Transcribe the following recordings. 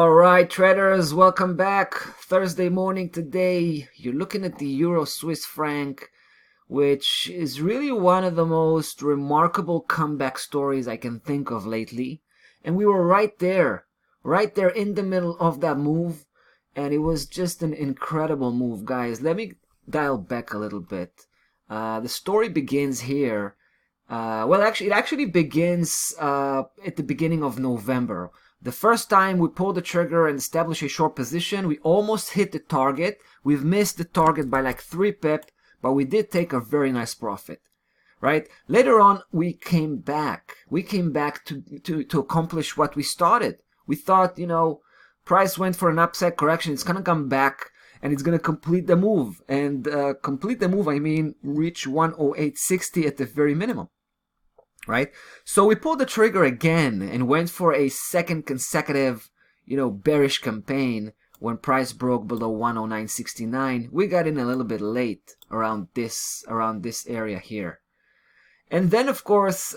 All right, traders, welcome back. Thursday morning today. You're looking at the Euro Swiss franc, which is really one of the most remarkable comeback stories I can think of lately. And we were right there in the middle of that move. And it was just an incredible move, guys. Let me dial back a little bit. The story begins here. It actually begins at the beginning of November. The first time we pulled the trigger and established a short position, we almost hit the target. We've missed the target by like 3 pip, but we did take a very nice profit, right? Later on, we came back. We came back to accomplish what we started. We thought, price went for an upside correction. It's going to come back and it's going to complete the move. And complete the move, I mean reach 108.60 at the very minimum. Right? So we pulled the trigger again and went for a second consecutive, bearish campaign when price broke below 109.69. We got in a little bit late around this area here. And then, of course,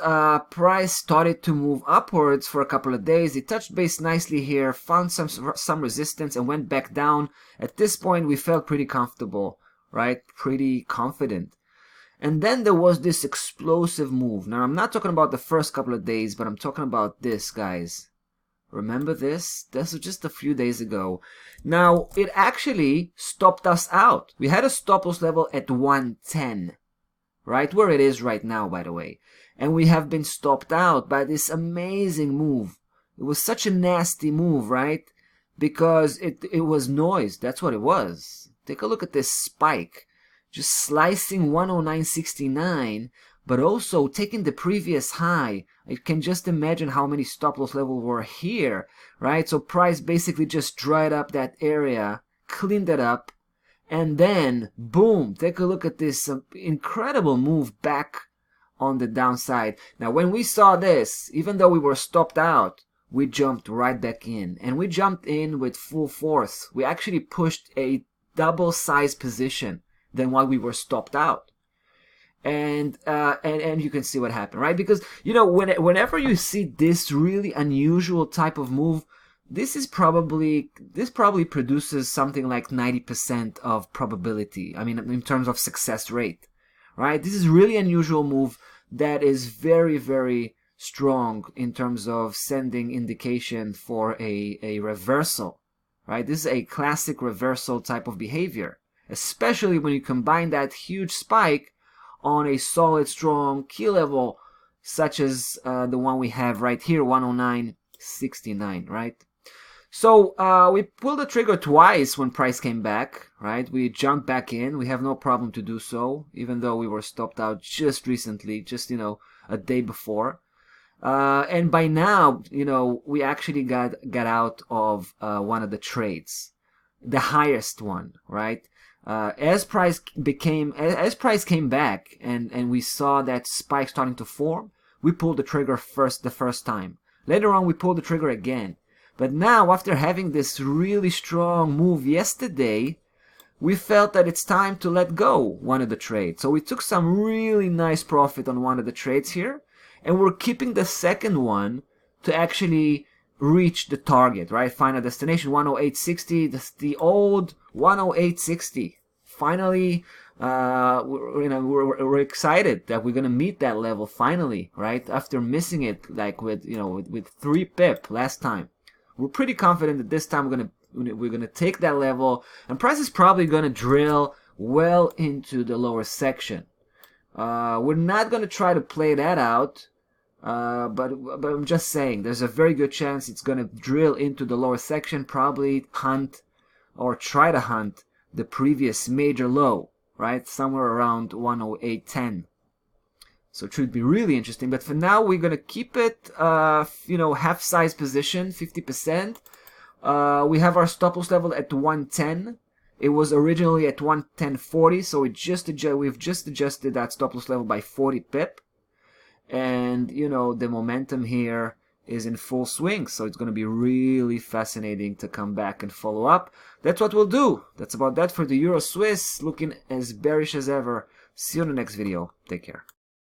price started to move upwards for a couple of days. It touched base nicely here, found some resistance and went back down. At this point, we felt pretty comfortable, right? Pretty confident. And then there was this explosive move. Now, I'm not talking about the first couple of days, but I'm talking about this, guys. Remember this? This was just a few days ago. Now, it actually stopped us out. We had a stop loss level at 110, right? Where it is right now, by the way. And we have been stopped out by this amazing move. It was such a nasty move, right? Because it was noise. That's what it was. Take a look at this spike. Just slicing 109.69, but also taking the previous high. You can just imagine how many stop loss levels were here, right? So price basically just dried up that area, cleaned it up, and then boom, take a look at this incredible move back on the downside. Now, when we saw this, even though we were stopped out, we jumped right back in, and we jumped in with full force. We actually pushed a double size position than why we were stopped out, and you can see what happened, right? Because whenever you see this really unusual type of move, this probably produces something like 90% of probability. I mean, in terms of success rate, right? This is really unusual move that is very, very strong in terms of sending indication for a reversal, right? This is a classic reversal type of behavior, especially when you combine that huge spike on a solid, strong key level, such as the one we have right here, 109.69, right? So we pulled the trigger twice when price came back, right? We jumped back in. We have no problem to do so, even though we were stopped out just recently, just, a day before. And by now, we actually got out of one of the trades, the highest one, right? As price came back and we saw that spike starting to form, we pulled the trigger the first time. Later on, we pulled the trigger again. But now, after having this really strong move yesterday, we felt that it's time to let go one of the trades. So we took some really nice profit on one of the trades here, and we're keeping the second one to actually reach the target, right? Final destination 108.60, the old 108.60. Finally, we're excited that we're gonna meet that level finally, right? After missing it like with 3 pip last time, we're pretty confident that this time we're gonna take that level, and price is probably gonna drill well into the lower section. We're not gonna try to play that out. But I'm just saying, there's a very good chance it's going to drill into the lower section, probably hunt or try to hunt the previous major low, right? Somewhere around 108.10. So it should be really interesting. But for now, we're going to keep it, half size position, 50%. We have our stop loss level at 110. It was originally at 110.40, so we've just adjusted that stop loss level by 40 pip. And, the momentum here is in full swing, so it's going to be really fascinating to come back and follow up. That's what we'll do. That's about that for the Euro Swiss, looking as bearish as ever. See you in the next video. Take care.